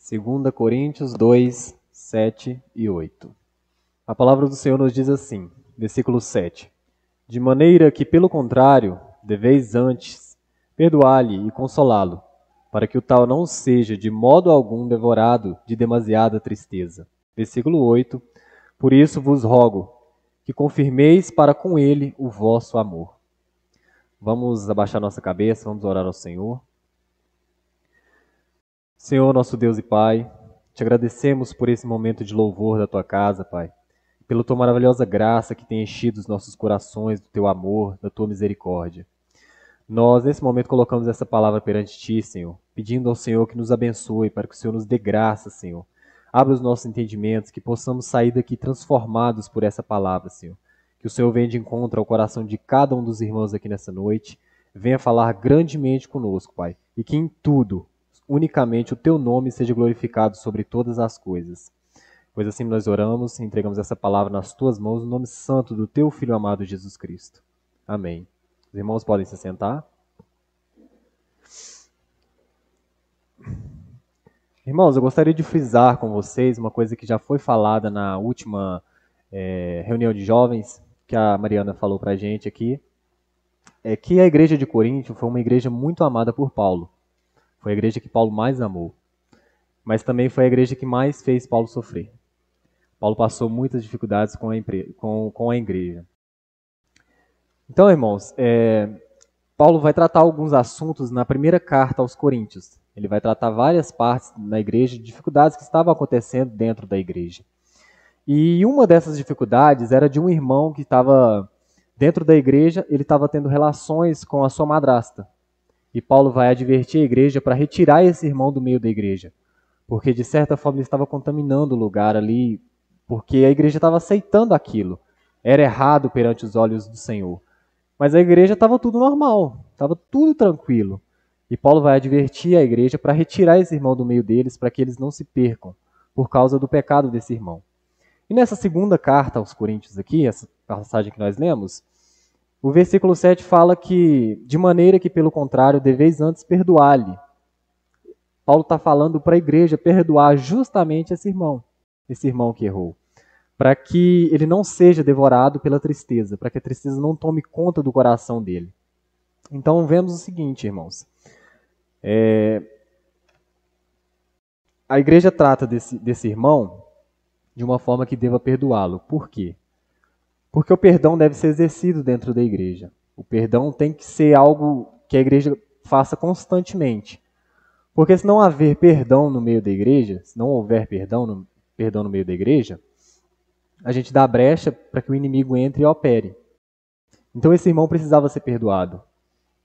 2 Coríntios 2, 7 e 8. A palavra do Senhor nos diz assim, versículo 7. De maneira que, pelo contrário, deveis antes perdoar-lhe e consolá-lo, para que o tal não seja de modo algum devorado de demasiada tristeza. Versículo 8. Por isso vos rogo que confirmeis para com ele o vosso amor. Vamos abaixar nossa cabeça, vamos orar ao Senhor. Senhor, nosso Deus e Pai, te agradecemos por esse momento de louvor da tua casa, Pai, pela tua maravilhosa graça que tem enchido os nossos corações do teu amor, da tua misericórdia. Nós, nesse momento, colocamos essa palavra perante ti, Senhor, pedindo ao Senhor que nos abençoe, para que o Senhor nos dê graça, Senhor. Abra os nossos entendimentos, que possamos sair daqui transformados por essa palavra, Senhor. Que o Senhor venha de encontro ao coração de cada um dos irmãos aqui nessa noite, venha falar grandemente conosco, Pai, e que em tudo, unicamente o teu nome seja glorificado sobre todas as coisas. Pois assim nós oramos e entregamos essa palavra nas tuas mãos, no nome santo do teu Filho amado Jesus Cristo. Amém. Os irmãos podem se sentar. Irmãos, eu gostaria de frisar com vocês uma coisa que já foi falada na última reunião de jovens, que a Mariana falou para a gente aqui, é que a igreja de Corinto foi uma igreja muito amada por Paulo. Foi a igreja que Paulo mais amou. Mas também foi a igreja que mais fez Paulo sofrer. Paulo passou muitas dificuldades com a igreja. Então, irmãos, Paulo vai tratar alguns assuntos na primeira carta aos Coríntios. Ele vai tratar várias partes na igreja de dificuldades que estavam acontecendo dentro da igreja. E uma dessas dificuldades era de um irmão que estava dentro da igreja, ele estava tendo relações com a sua madrasta. E Paulo vai advertir a igreja para retirar esse irmão do meio da igreja. Porque, de certa forma, ele estava contaminando o lugar ali, porque a igreja estava aceitando aquilo. Era errado perante os olhos do Senhor. Mas a igreja estava tudo normal, estava tudo tranquilo. E Paulo vai advertir a igreja para retirar esse irmão do meio deles, para que eles não se percam, por causa do pecado desse irmão. E nessa segunda carta aos Coríntios aqui, essa passagem que nós lemos, o versículo 7 fala que, de maneira que, pelo contrário, deveis antes perdoar-lhe. Paulo está falando para a igreja perdoar justamente esse irmão que errou, para que ele não seja devorado pela tristeza, para que a tristeza não tome conta do coração dele. Então vemos o seguinte, irmãos. A igreja trata desse irmão de uma forma que deva perdoá-lo. Por quê? Porque o perdão deve ser exercido dentro da igreja. O perdão tem que ser algo que a igreja faça constantemente. Porque se não haver perdão no meio da igreja, se não houver perdão no meio da igreja, a gente dá brecha para que o inimigo entre e opere. Então esse irmão precisava ser perdoado,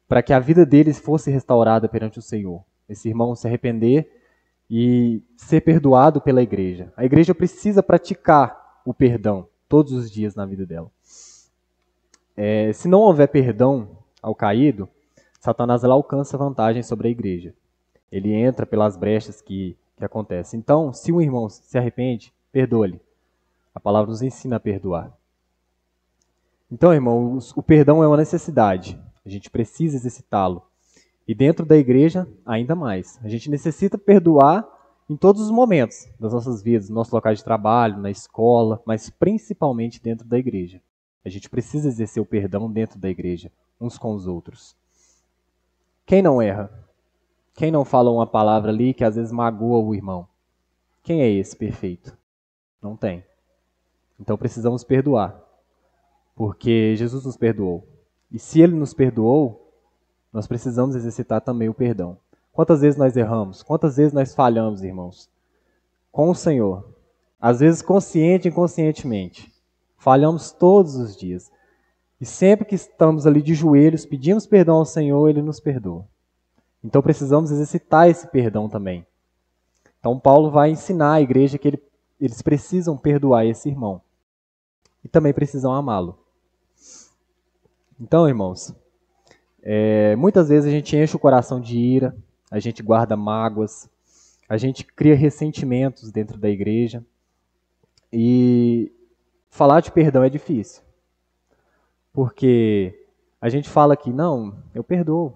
para que a vida dele fosse restaurada perante o Senhor. Esse irmão se arrepender e ser perdoado pela igreja. A igreja precisa praticar o perdão todos os dias na vida dela. Se não houver perdão ao caído, Satanás alcança vantagem sobre a igreja. Ele entra pelas brechas que acontecem. Então, se um irmão se arrepende, perdoa-lhe. A palavra nos ensina a perdoar. Então, irmãos, o perdão é uma necessidade. A gente precisa exercitá-lo. E dentro da igreja, ainda mais. A gente necessita perdoar em todos os momentos das nossas vidas, no nosso local de trabalho, na escola, mas principalmente dentro da igreja. A gente precisa exercer o perdão dentro da igreja, uns com os outros. Quem não erra? Quem não fala uma palavra ali que às vezes magoa o irmão? Quem é esse perfeito? Não tem. Então precisamos perdoar, porque Jesus nos perdoou. E se Ele nos perdoou, nós precisamos exercitar também o perdão. Quantas vezes nós erramos? Quantas vezes nós falhamos, irmãos? Com o Senhor. Às vezes consciente e inconscientemente. Falhamos todos os dias. E sempre que estamos ali de joelhos, pedimos perdão ao Senhor, Ele nos perdoa. Então precisamos exercitar esse perdão também. Então Paulo vai ensinar à igreja que eles precisam perdoar esse irmão. E também precisam amá-lo. Então, irmãos, muitas vezes a gente enche o coração de ira, a gente guarda mágoas, a gente cria ressentimentos dentro da igreja. E falar de perdão é difícil. Porque a gente fala que, não, eu perdoo.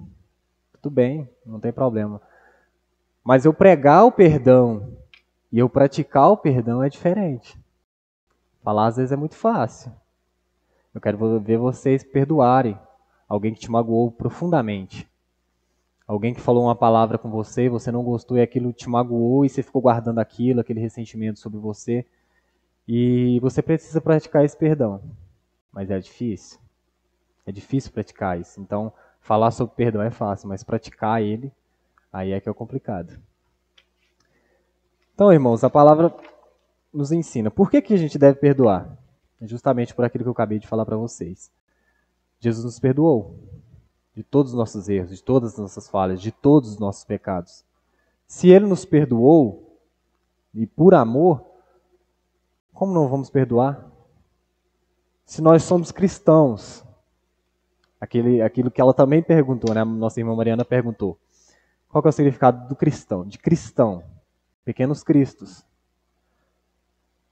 Tudo bem, não tem problema. Mas eu pregar o perdão e eu praticar o perdão é diferente. Falar às vezes é muito fácil. Eu quero ver vocês perdoarem alguém que te magoou profundamente. Alguém que falou uma palavra com você, você não gostou e aquilo te magoou e você ficou guardando aquilo, aquele ressentimento sobre você. E você precisa praticar esse perdão. Mas é difícil. É difícil praticar isso. Então, falar sobre perdão é fácil, mas praticar ele, aí é que é complicado. Então, irmãos, a palavra nos ensina. Por que a gente deve perdoar? Justamente por aquilo que eu acabei de falar para vocês. Jesus nos perdoou de todos os nossos erros, de todas as nossas falhas, de todos os nossos pecados. Se Ele nos perdoou, e por amor, como não vamos perdoar? Se nós somos cristãos, aquilo que ela também perguntou, né? A nossa irmã Mariana perguntou. Qual que é o significado do cristão? De cristão, pequenos cristos.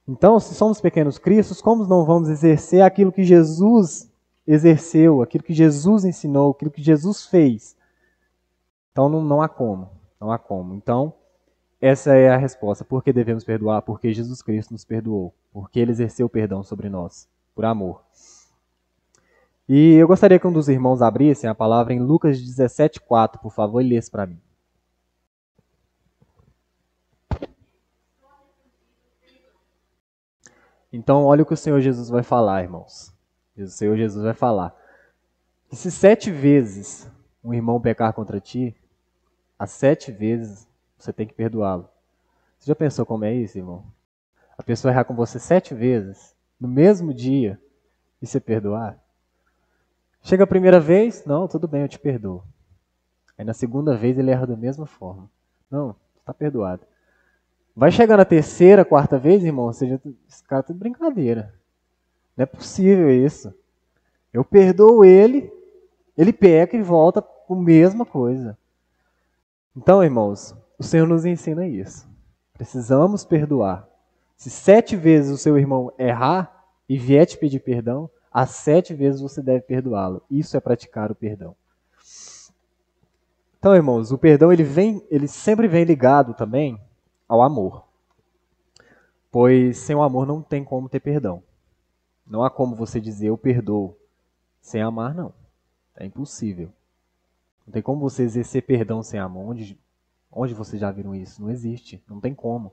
Então, se somos pequenos cristos, como não vamos exercer aquilo que Jesus exerceu, aquilo que Jesus ensinou, aquilo que Jesus fez? Então, não há como. Não há como. Então, essa é a resposta. Por que devemos perdoar? Porque Jesus Cristo nos perdoou. Porque Ele exerceu o perdão sobre nós, por amor. E eu gostaria que um dos irmãos abrissem a palavra em Lucas 17:4, por favor, e lesse para mim. Então, olha o que o Senhor Jesus vai falar, irmãos. O Senhor Jesus vai falar. Que se 7 vezes um irmão pecar contra ti, as 7 vezes você tem que perdoá-lo. Você já pensou como é isso, irmão? A pessoa errar com você 7 vezes, no mesmo dia, e você perdoar? Chega a primeira vez, não, tudo bem, eu te perdoo. Aí na segunda vez ele erra da mesma forma. Não, está perdoado. Vai chegar na terceira, quarta vez, irmão, esse cara tá de brincadeira. Não é possível isso. Eu perdoo ele, ele peca e volta com a mesma coisa. Então, irmãos, o Senhor nos ensina isso. Precisamos perdoar. Se 7 vezes o seu irmão errar e vier te pedir perdão, as 7 vezes você deve perdoá-lo. Isso é praticar o perdão. Então, irmãos, o perdão ele sempre vem ligado também ao amor. Pois sem o amor não tem como ter perdão. Não há como você dizer eu perdoo sem amar, não. É impossível. Não tem como você exercer perdão sem amor. Onde vocês já viram isso? Não existe. Não tem como.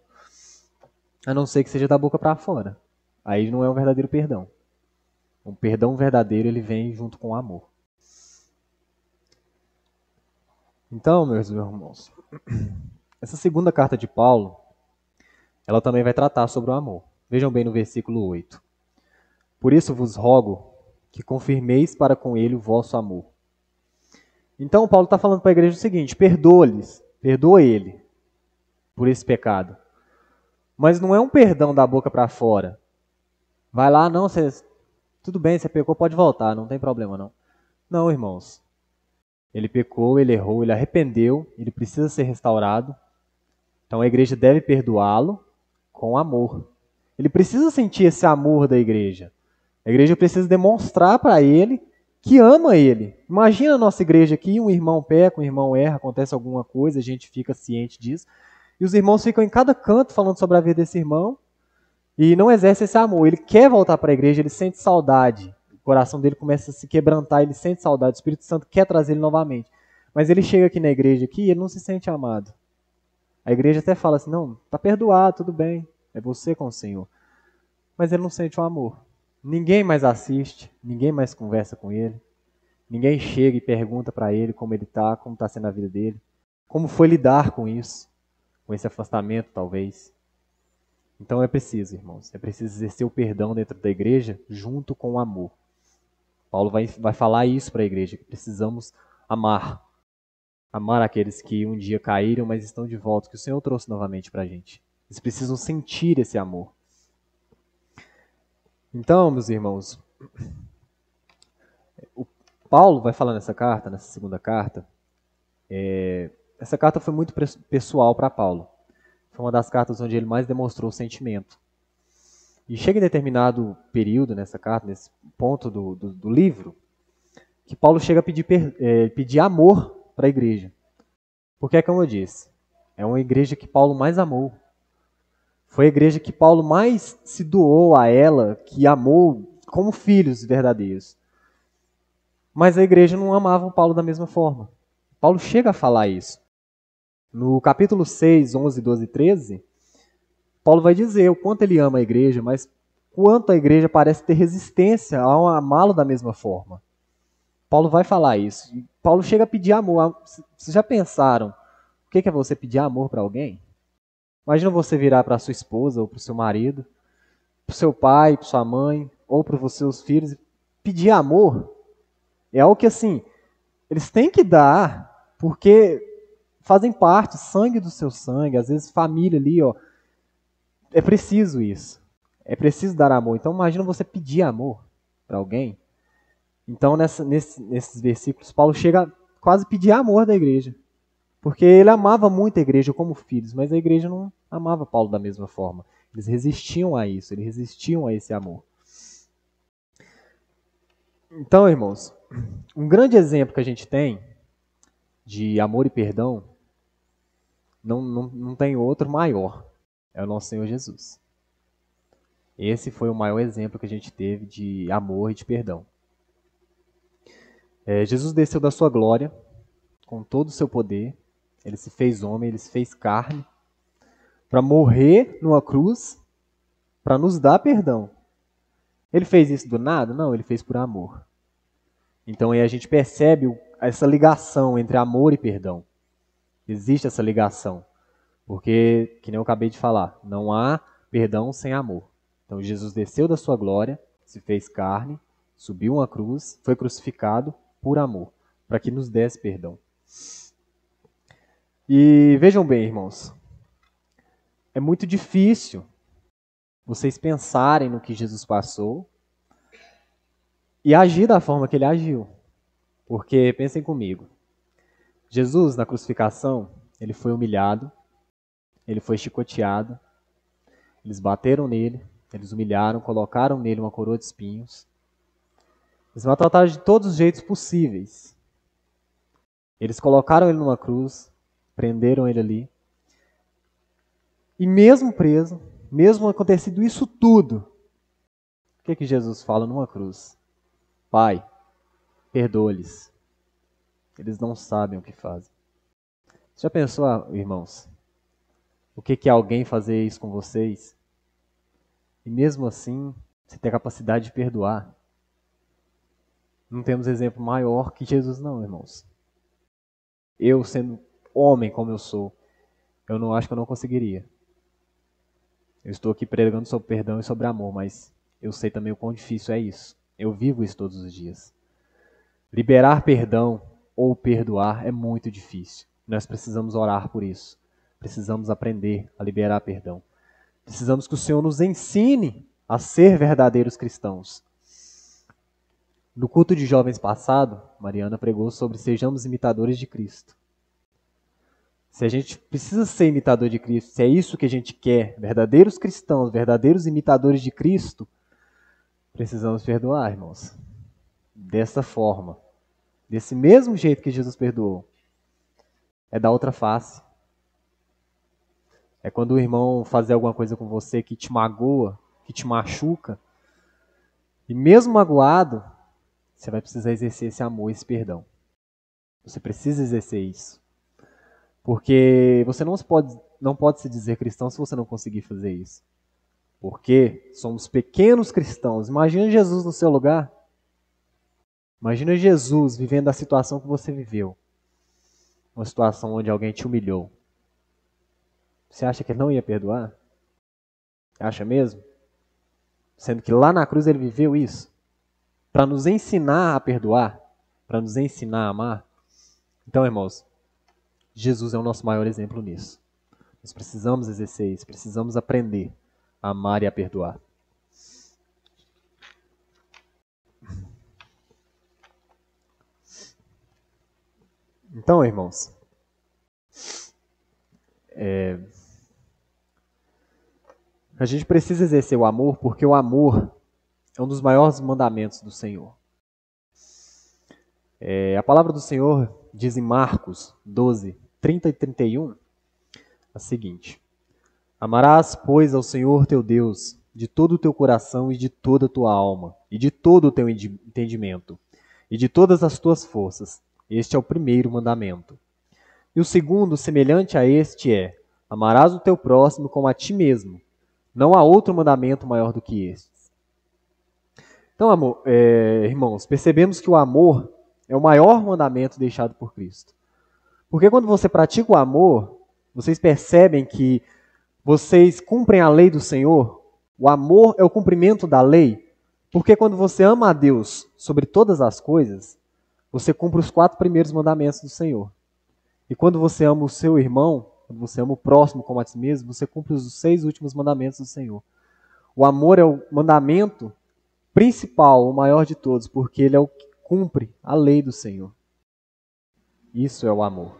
A não ser que seja da boca para fora. Aí não é um verdadeiro perdão. Um perdão verdadeiro ele vem junto com o amor. Então, meus irmãos, essa segunda carta de Paulo, ela também vai tratar sobre o amor. Vejam bem no versículo 8. Por isso vos rogo que confirmeis para com ele o vosso amor. Então, Paulo está falando para a igreja o seguinte: perdoa-lhes, perdoa ele por esse pecado. Mas não é um perdão da boca para fora. Vai lá, não, tudo bem, você pecou, pode voltar, não tem problema não. Não, irmãos. Ele pecou, ele errou, ele arrependeu, ele precisa ser restaurado. Então a igreja deve perdoá-lo com amor. Ele precisa sentir esse amor da igreja. A igreja precisa demonstrar para ele que ama ele. Imagina a nossa igreja aqui, um irmão peca, um irmão erra, acontece alguma coisa, a gente fica ciente disso. E os irmãos ficam em cada canto falando sobre a vida desse irmão e não exerce esse amor. Ele quer voltar para a igreja, ele sente saudade. O coração dele começa a se quebrantar, ele sente saudade. O Espírito Santo quer trazer ele novamente. Mas ele chega aqui na igreja aqui e ele não se sente amado. A igreja até fala assim, não, está perdoado, tudo bem, é você com o Senhor. Mas ele não sente o amor. Ninguém mais assiste, ninguém mais conversa com ele. Ninguém chega e pergunta para ele como ele está, como está sendo a vida dele. Como foi lidar com isso, com esse afastamento talvez. Então é preciso, irmãos, é preciso exercer o perdão dentro da igreja junto com o amor. Paulo vai falar isso para a igreja, que precisamos amar. Amar aqueles que um dia caíram, mas estão de volta, que o Senhor trouxe novamente para a gente. Eles precisam sentir esse amor. Então, meus irmãos, o Paulo vai falar nessa carta, nessa segunda carta, essa carta foi muito pessoal para Paulo. Foi uma das cartas onde ele mais demonstrou sentimento. E chega em determinado período nessa carta, nesse ponto do livro, que Paulo chega a pedir amor para a igreja. Porque é como eu disse, É uma igreja que Paulo mais amou. Foi a igreja que Paulo mais se doou a ela, que amou como filhos verdadeiros. Mas a igreja não amava o Paulo da mesma forma. Paulo chega a falar isso. No capítulo 6, 11, 12 e 13, Paulo vai dizer o quanto ele ama a igreja, mas quanto a igreja parece ter resistência ao amá-lo da mesma forma. Paulo vai falar isso. Paulo chega a pedir amor. Vocês já pensaram o que é você pedir amor para alguém? Imagina você virar para sua esposa ou para o seu marido, para o seu pai, para sua mãe, ou para os seus filhos, e pedir amor. É algo que, assim, eles têm que dar, porque fazem parte, sangue do seu sangue, às vezes família ali, ó. É preciso isso. É preciso dar amor. Então, imagina você pedir amor para alguém. Então, nesses versículos, Paulo chega a quase pedir amor da igreja. Porque ele amava muito a igreja como filhos, mas a igreja não amava Paulo da mesma forma. Eles resistiam a isso, eles resistiam a esse amor. Então, irmãos, um grande exemplo que a gente tem de amor e perdão não tem outro maior. É o nosso Senhor Jesus. Esse foi o maior exemplo que a gente teve de amor e de perdão. Jesus desceu da sua glória com todo o seu poder. Ele se fez homem, ele se fez carne para morrer numa cruz, para nos dar perdão. Ele fez isso do nada? Não, ele fez por amor. Então aí a gente percebe essa ligação entre amor e perdão. Existe essa ligação. Porque, que nem eu acabei de falar, não há perdão sem amor. Então Jesus desceu da sua glória, se fez carne, subiu uma cruz, foi crucificado por amor, para que nos desse perdão. E vejam bem, irmãos, é muito difícil vocês pensarem no que Jesus passou e agir da forma que ele agiu. Porque, pensem comigo, Jesus na crucificação, ele foi humilhado, ele foi chicoteado, eles bateram nele, eles humilharam, colocaram nele uma coroa de espinhos. Eles maltrataram de todos os jeitos possíveis. Eles colocaram ele numa cruz, prenderam ele ali. E mesmo preso, mesmo acontecido isso tudo, o que Jesus fala numa cruz? Pai, perdoa-lhes. Eles não sabem o que fazem. Você já pensou, irmãos, o que é alguém fazer isso com vocês? E mesmo assim, você tem a capacidade de perdoar. Não temos exemplo maior que Jesus não, irmãos. Eu, sendo homem como eu sou, eu não acho que eu não conseguiria. Eu estou aqui pregando sobre perdão e sobre amor, mas eu sei também o quão difícil é isso. Eu vivo isso todos os dias. Liberar perdão ou perdoar é muito difícil. Nós precisamos orar por isso. Precisamos aprender a liberar perdão. Precisamos que o Senhor nos ensine a ser verdadeiros cristãos. No culto de jovens passado, Mariana pregou sobre sejamos imitadores de Cristo. Se a gente precisa ser imitador de Cristo, se é isso que a gente quer, verdadeiros cristãos, verdadeiros imitadores de Cristo, precisamos perdoar, irmãos. Dessa forma, desse mesmo jeito que Jesus perdoou. É da outra face. É quando o irmão fazer alguma coisa com você que te magoa, que te machuca, e mesmo magoado, você vai precisar exercer esse amor, esse perdão. Você precisa exercer isso. Porque você não pode se dizer cristão se você não conseguir fazer isso. Porque somos pequenos cristãos. Imagina Jesus no seu lugar. Imagina Jesus vivendo a situação que você viveu. Uma situação onde alguém te humilhou. Você acha que ele não ia perdoar? Acha mesmo? Sendo que lá na cruz ele viveu isso. Para nos ensinar a perdoar. Para nos ensinar a amar. Então, irmãos, Jesus é o nosso maior exemplo nisso. Nós precisamos exercer isso. Precisamos aprender a amar e a perdoar. Então, irmãos, a gente precisa exercer o amor porque o amor é um dos maiores mandamentos do Senhor. A palavra do Senhor diz em Marcos 12, 30 e 31, a seguinte: Amarás, pois, ao Senhor teu Deus de todo o teu coração e de toda a tua alma, e de todo o teu entendimento, e de todas as tuas forças. Este é o primeiro mandamento. E o segundo, semelhante a este, é: amarás o teu próximo como a ti mesmo. Não há outro mandamento maior do que este. Então, irmãos, percebemos que o amor é o maior mandamento deixado por Cristo. Porque quando você pratica o amor, vocês percebem que vocês cumprem a lei do Senhor. O amor é o cumprimento da lei. Porque quando você ama a Deus sobre todas as coisas, você cumpre os 4 primeiros mandamentos do Senhor. E quando você ama o seu irmão, quando você ama o próximo como a ti mesmo, você cumpre os 6 últimos mandamentos do Senhor. O amor é o mandamento principal, o maior de todos, porque ele é o que cumpre a lei do Senhor. Isso é o amor.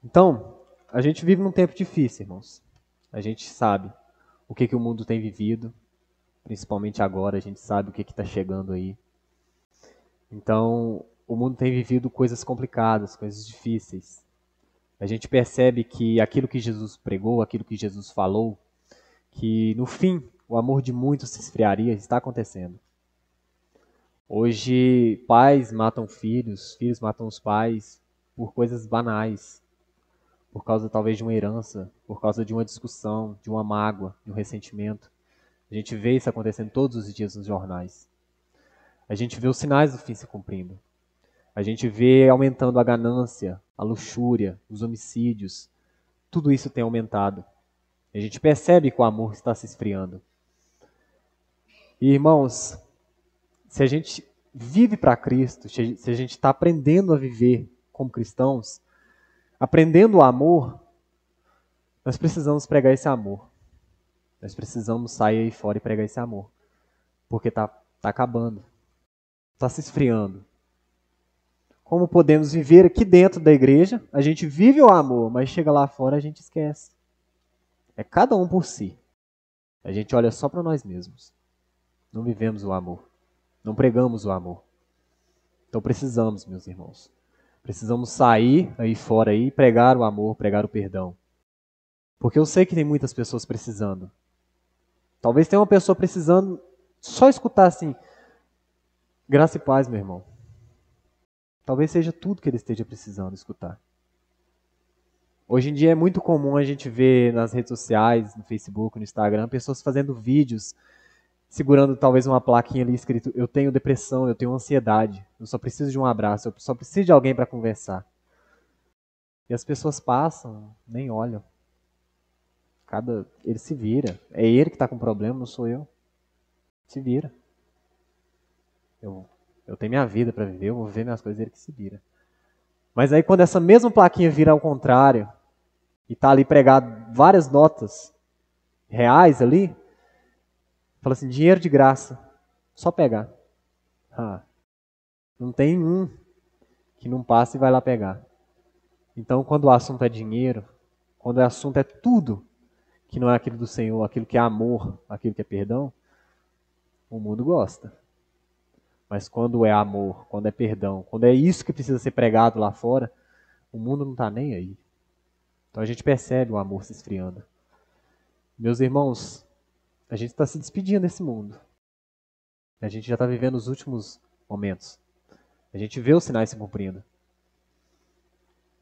Então, a gente vive num tempo difícil, irmãos. A gente sabe o que o mundo tem vivido, principalmente agora, a gente sabe o que está chegando aí. Então, o mundo tem vivido coisas complicadas, coisas difíceis. A gente percebe que aquilo que Jesus pregou, aquilo que Jesus falou, que no fim o amor de muitos se esfriaria, está acontecendo. Hoje, pais matam filhos, filhos matam os pais por coisas banais, por causa talvez de uma herança, por causa de uma discussão, de uma mágoa, de um ressentimento. A gente vê isso acontecendo todos os dias nos jornais. A gente vê os sinais do fim se cumprindo. A gente vê aumentando a ganância, a luxúria, os homicídios. Tudo isso tem aumentado. A gente percebe que o amor está se esfriando. E, irmãos, se a gente vive para Cristo, se a gente está aprendendo a viver como cristãos, aprendendo o amor, nós precisamos pregar esse amor. Nós precisamos sair aí fora e pregar esse amor. Porque está acabando. Está se esfriando. Como podemos viver aqui dentro da igreja, a gente vive o amor, mas chega lá fora a gente esquece. É cada um por si. A gente olha só para nós mesmos. Não vivemos o amor. Não pregamos o amor. Então precisamos, meus irmãos. Precisamos sair aí fora e pregar o amor, pregar o perdão. Porque eu sei que tem muitas pessoas precisando. Talvez tenha uma pessoa precisando só escutar assim, graça e paz, meu irmão. Talvez seja tudo que ele esteja precisando escutar. Hoje em dia é muito comum a gente ver nas redes sociais, no Facebook, no Instagram, pessoas fazendo vídeos, segurando talvez uma plaquinha ali escrito: eu tenho depressão, eu tenho ansiedade, eu só preciso de um abraço, eu só preciso de alguém para conversar. E as pessoas passam, nem olham. Ele se vira. É ele que está com problema, não sou eu. Se vira. Eu tenho minha vida para viver, eu vou viver minhas coisas, ele que se vira. Mas aí quando essa mesma plaquinha vira ao contrário, e tá ali pregado várias notas reais ali, fala assim: dinheiro de graça, só pegar. Não tem um que não passe e vai lá pegar. Então, quando o assunto é dinheiro, quando o assunto é tudo que não é aquilo do Senhor, aquilo que é amor, aquilo que é perdão, o mundo gosta. Mas quando é amor, quando é perdão, quando é isso que precisa ser pregado lá fora, o mundo não está nem aí. Então a gente percebe o amor se esfriando. Meus irmãos, a gente está se despedindo desse mundo. A gente já está vivendo os últimos momentos. A gente vê os sinais se cumprindo.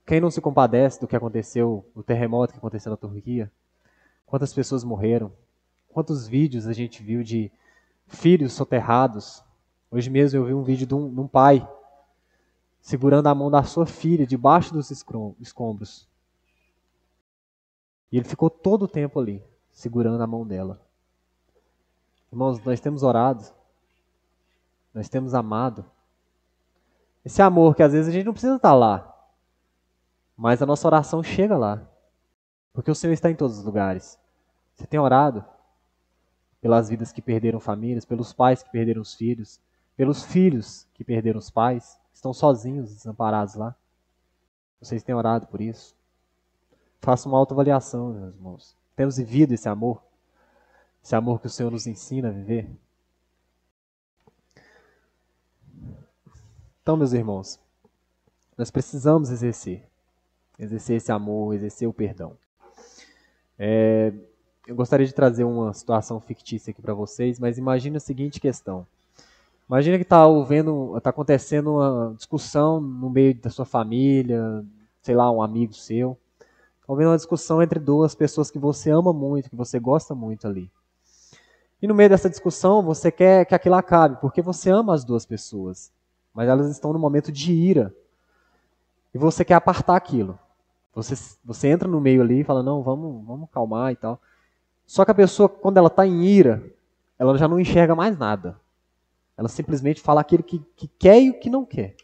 Quem não se compadece do que aconteceu, do terremoto que aconteceu na Turquia? Quantas pessoas morreram? Quantos vídeos a gente viu de filhos soterrados? Hoje mesmo eu vi um vídeo de um pai segurando a mão da sua filha debaixo dos escombros. E ele ficou todo o tempo ali, segurando a mão dela. Irmãos, nós temos orado, nós temos amado. Esse amor que às vezes a gente não precisa estar lá, mas a nossa oração chega lá. Porque o Senhor está em todos os lugares. Você tem orado pelas vidas que perderam famílias, pelos pais que perderam os filhos, pelos filhos que perderam os pais, que estão sozinhos, desamparados lá. Vocês têm orado por isso? Faça uma autoavaliação, meus irmãos. Temos vivido esse amor? Esse amor que o Senhor nos ensina a viver? Então, meus irmãos, nós precisamos exercer exercer esse amor, exercer o perdão. Eu gostaria de trazer uma situação fictícia aqui para vocês, mas imagine a seguinte questão. Imagina que está acontecendo uma discussão no meio da sua família, sei lá, um amigo seu. Está havendo uma discussão entre duas pessoas que você ama muito, que você gosta muito ali. E no meio dessa discussão, você quer que aquilo acabe, porque você ama as duas pessoas. Mas elas estão no momento de ira. E você quer apartar aquilo. Você entra no meio ali e fala, não, vamos calmar e tal. Só que a pessoa, quando ela está em ira, ela já não enxerga mais nada. Ela simplesmente fala aquilo que quer e o que não quer.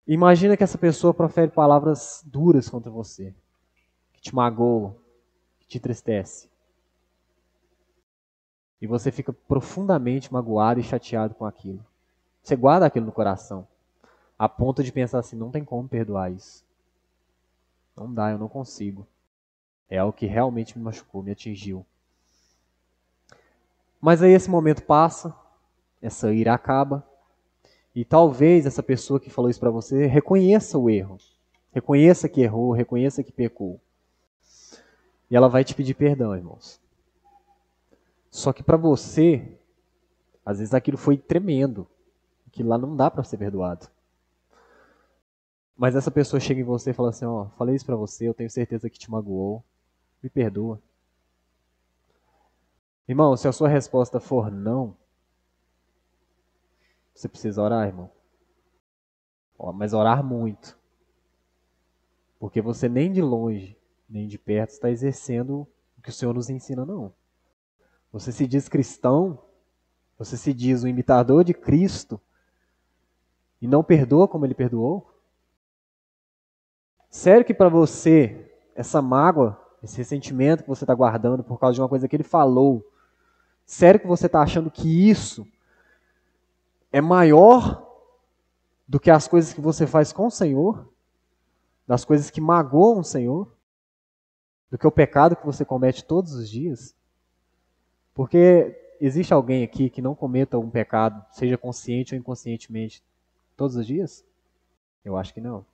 Imagina que essa pessoa profere palavras duras contra você, que te magoam, que te entristece. E você fica profundamente magoado e chateado com aquilo. Você guarda aquilo no coração, a ponto de pensar assim, não tem como perdoar isso. Não dá, eu não consigo. É algo que realmente me machucou, me atingiu. Mas aí esse momento passa, essa ira acaba, e talvez essa pessoa que falou isso para você reconheça o erro. Reconheça que errou, reconheça que pecou. E ela vai te pedir perdão, irmãos. Só que para você, às vezes aquilo foi tremendo. Aquilo lá não dá para ser perdoado. Mas essa pessoa chega em você e fala assim, ó, falei isso para você, eu tenho certeza que te magoou. Me perdoa. Irmão, se a sua resposta for não, você precisa orar, irmão. Mas orar muito. Porque você nem de longe, nem de perto está exercendo o que o Senhor nos ensina, não. Você se diz cristão, você se diz um imitador de Cristo e não perdoa como Ele perdoou? Sério que para você, essa mágoa, esse ressentimento que você está guardando por causa de uma coisa que Ele falou, sério que você está achando que isso é maior do que as coisas que você faz com o Senhor? Das coisas que magoam o Senhor? Do que o pecado que você comete todos os dias? Porque existe alguém aqui que não cometa um pecado, seja consciente ou inconscientemente, todos os dias? Eu acho que não.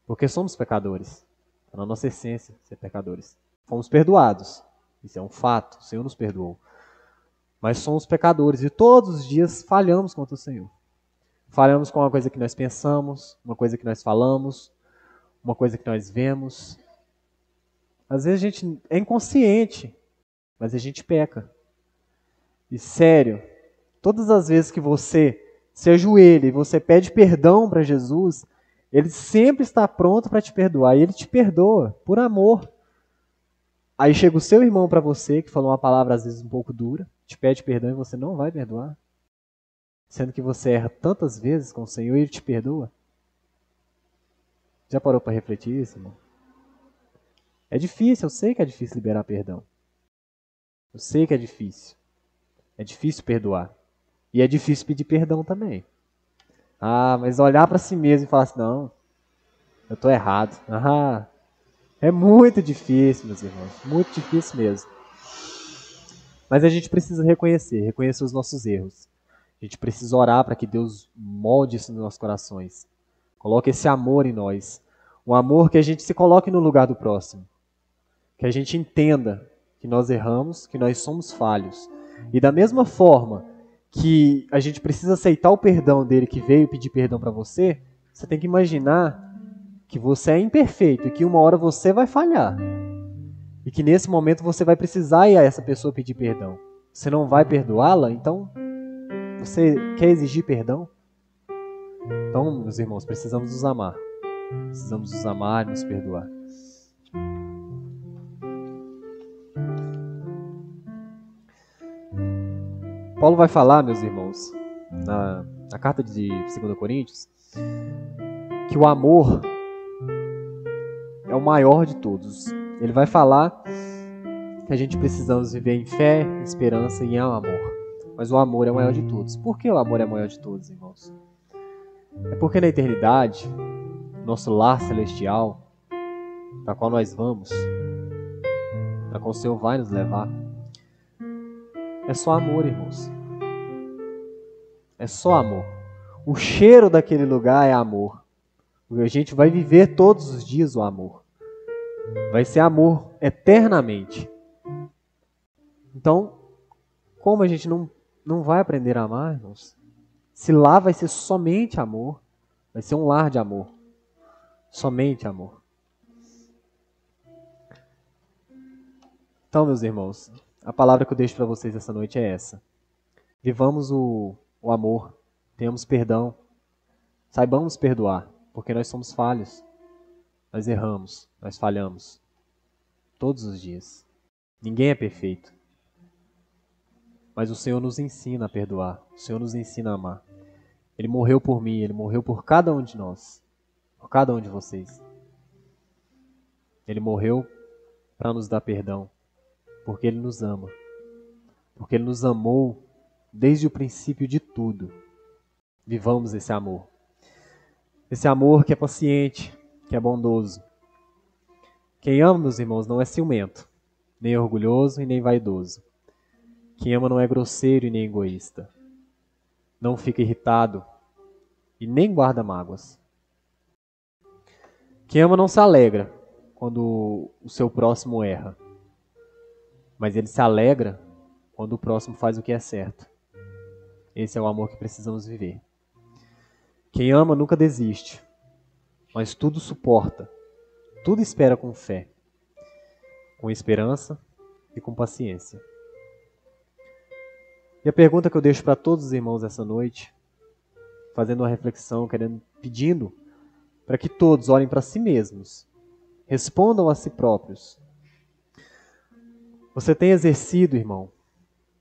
Porque somos pecadores. É na nossa essência ser pecadores. Fomos perdoados. Isso é um fato. O Senhor nos perdoou. Mas somos pecadores e todos os dias falhamos contra o Senhor. Falhamos com uma coisa que nós pensamos, uma coisa que nós falamos, uma coisa que nós vemos. Às vezes a gente é inconsciente, mas a gente peca. E sério, todas as vezes que você se ajoelha e você pede perdão para Jesus, Ele sempre está pronto para te perdoar. E Ele te perdoa por amor. Aí chega o seu irmão para você, que falou uma palavra às vezes um pouco dura, te pede perdão e você não vai perdoar. Sendo que você erra tantas vezes com o Senhor e Ele te perdoa. Já parou para refletir isso, irmão? É difícil, eu sei que é difícil liberar perdão. Eu sei que é difícil. É difícil perdoar. E é difícil pedir perdão também. Ah, mas olhar para si mesmo e falar assim, não, eu estou errado. Ah, é muito difícil, meus irmãos. Muito difícil mesmo. Mas a gente precisa reconhecer os nossos erros. A gente precisa orar para que Deus molde isso nos nossos corações. Coloque esse amor em nós. Um amor que a gente se coloque no lugar do próximo. Que a gente entenda que nós erramos, que nós somos falhos. E da mesma forma que a gente precisa aceitar o perdão dele que veio pedir perdão para você, você tem que imaginar que você é imperfeito e que uma hora você vai falhar. E que nesse momento você vai precisar ir a essa pessoa pedir perdão. Você não vai perdoá-la, então você quer exigir perdão? Então, meus irmãos, precisamos nos amar. Precisamos nos amar e nos perdoar. Paulo vai falar, meus irmãos, na carta de 2 Coríntios, que o amor é o maior de todos. Ele vai falar que a gente precisamos viver em fé, em esperança e em amor. Mas o amor é o maior de todos. Por que o amor é o maior de todos, irmãos? É porque na eternidade, nosso lar celestial, para qual nós vamos, para qual o Senhor vai nos levar, é só amor, irmãos. É só amor. O cheiro daquele lugar é amor. A gente vai viver todos os dias o amor. Vai ser amor eternamente. Então, como a gente não vai aprender a amar, irmãos? Se lá vai ser somente amor, vai ser um lar de amor. Somente amor. Então, meus irmãos, a palavra que eu deixo para vocês essa noite é essa. Vivamos o amor, tenhamos perdão, saibamos perdoar, porque nós somos falhos. Nós erramos, nós falhamos. Todos os dias. Ninguém é perfeito. Mas o Senhor nos ensina a perdoar. O Senhor nos ensina a amar. Ele morreu por mim, Ele morreu por cada um de nós. Por cada um de vocês. Ele morreu para nos dar perdão. Porque Ele nos ama. Porque Ele nos amou desde o princípio de tudo. Vivamos esse amor. Esse amor que é paciente, que é bondoso. Quem ama, meus irmãos, não é ciumento, nem orgulhoso e nem vaidoso. Quem ama não é grosseiro e nem egoísta. Não fica irritado e nem guarda mágoas. Quem ama não se alegra quando o seu próximo erra, mas ele se alegra quando o próximo faz o que é certo. Esse é o amor que precisamos viver. Quem ama nunca desiste, mas tudo suporta, tudo espera com fé, com esperança e com paciência. E a pergunta que eu deixo para todos os irmãos essa noite, fazendo uma reflexão, pedindo para que todos olhem para si mesmos, respondam a si próprios. Você tem exercido, irmão,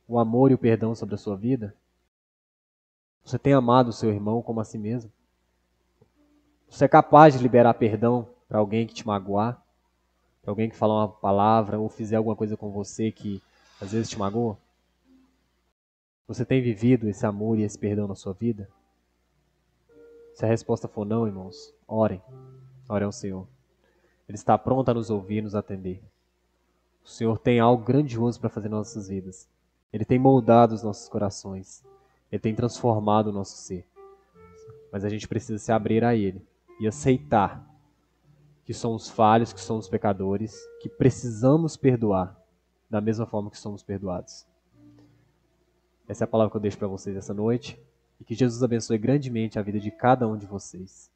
o amor e o perdão sobre a sua vida? Você tem amado o seu irmão como a si mesmo? Você é capaz de liberar perdão para alguém que te magoar? Para alguém que falar uma palavra ou fizer alguma coisa com você que às vezes te magoa? Você tem vivido esse amor e esse perdão na sua vida? Se a resposta for não, irmãos, orem. Orem ao Senhor. Ele está pronto a nos ouvir e nos atender. O Senhor tem algo grandioso para fazer nas nossas vidas. Ele tem moldado os nossos corações. Ele tem transformado o nosso ser. Mas a gente precisa se abrir a Ele e aceitar que somos falhos, que somos pecadores, que precisamos perdoar da mesma forma que somos perdoados. Essa é a palavra que eu deixo para vocês essa noite. E que Jesus abençoe grandemente a vida de cada um de vocês.